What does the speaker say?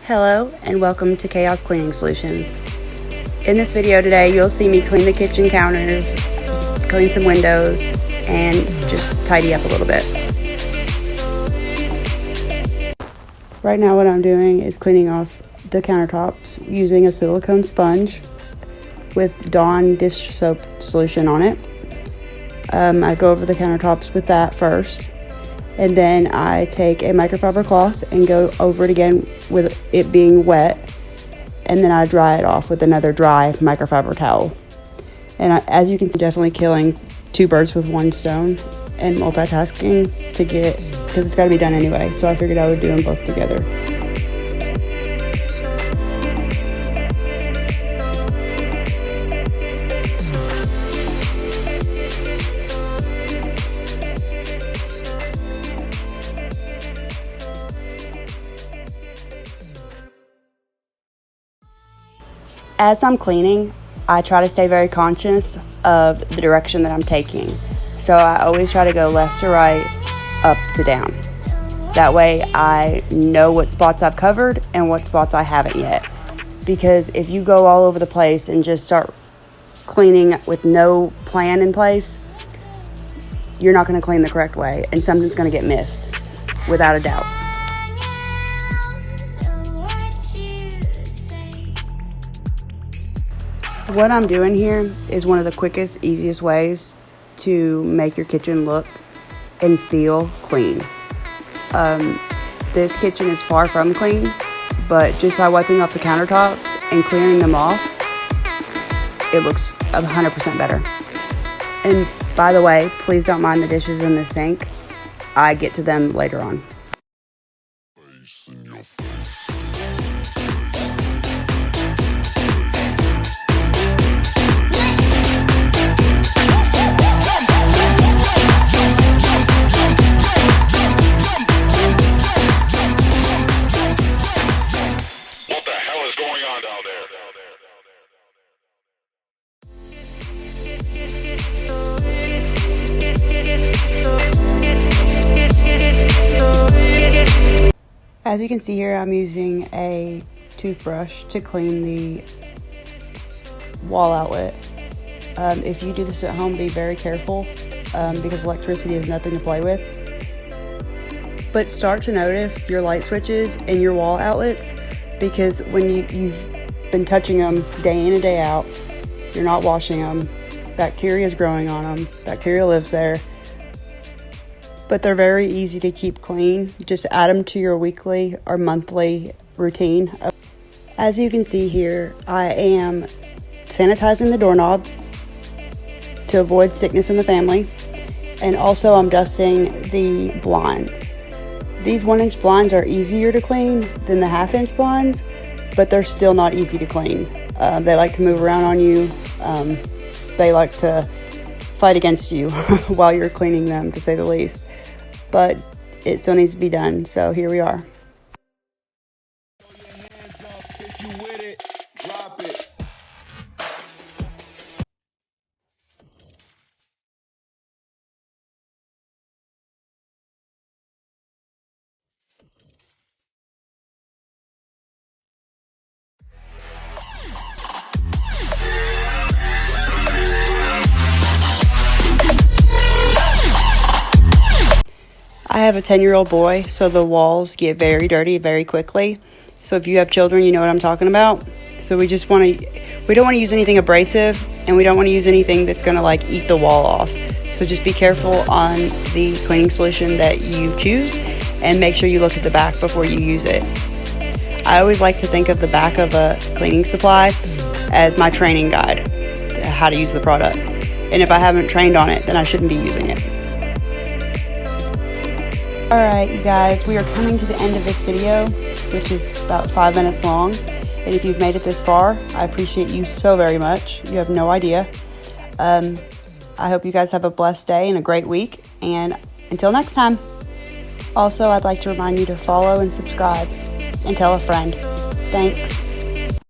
Hello and welcome to Khaos Cleaning Solutions. In this video today, you'll see me clean the kitchen counters, clean some windows, and just tidy up a little bit. Right now what I'm doing is cleaning off the countertops using a silicone sponge with Dawn dish soap solution on it. I go over the countertops with that first, and then I take a microfiber cloth and go over it again with it being wet, and then I dry it off with another dry microfiber towel. And as you can see, definitely killing two birds with one stone and multitasking to get, because it's got to be done anyway, so I figured I would do them both together. As I'm cleaning, I try to stay very conscious of the direction that I'm taking. So I always try to go left to right, up to down. That way I know what spots I've covered and what spots I haven't yet. Because if you go all over the place and just start cleaning with no plan in place, you're not going to clean the correct way and something's going to get missed, without a doubt. What I'm doing here is one of the quickest, easiest ways to make your kitchen look and feel clean. This kitchen is far from clean, but just by wiping off the countertops and clearing them off, it looks 100% better. And by the way, please don't mind the dishes in the sink. I get to them later on. As you can see here, I'm using a toothbrush to clean the wall outlet. If you do this at home, be very careful because electricity is nothing to play with. But start to notice your light switches and your wall outlets, because when you've been touching them day in and day out, you're not washing them, bacteria is growing on them, bacteria lives there. But they're very easy to keep clean. Just add them to your weekly or monthly routine. As you can see here, I am sanitizing the doorknobs to avoid sickness in the family. And also I'm dusting the blinds. These 1-inch blinds are easier to clean than the 1/2-inch blinds, but they're still not easy to clean. They like to move around on you. They like to fight against you while you're cleaning them, to say the least. But it still needs to be done, so here we are. I have a 10-year-old boy, so the walls get very dirty very quickly. So if you have children, you know what I'm talking about. So we don't want to use anything abrasive, and we don't want to use anything that's going to like eat the wall off. So just be careful on the cleaning solution that you choose, and make sure you look at the back before you use it. I always like to think of the back of a cleaning supply as my training guide to how to use the product. And if I haven't trained on it, then I shouldn't be using it. Alright, you guys, we are coming to the end of this video, which is about 5 minutes long. And if you've made it this far, I appreciate you so very much. You have no idea. I hope you guys have a blessed day and a great week. And until next time. Also, I'd like to remind you to follow and subscribe and tell a friend. Thanks.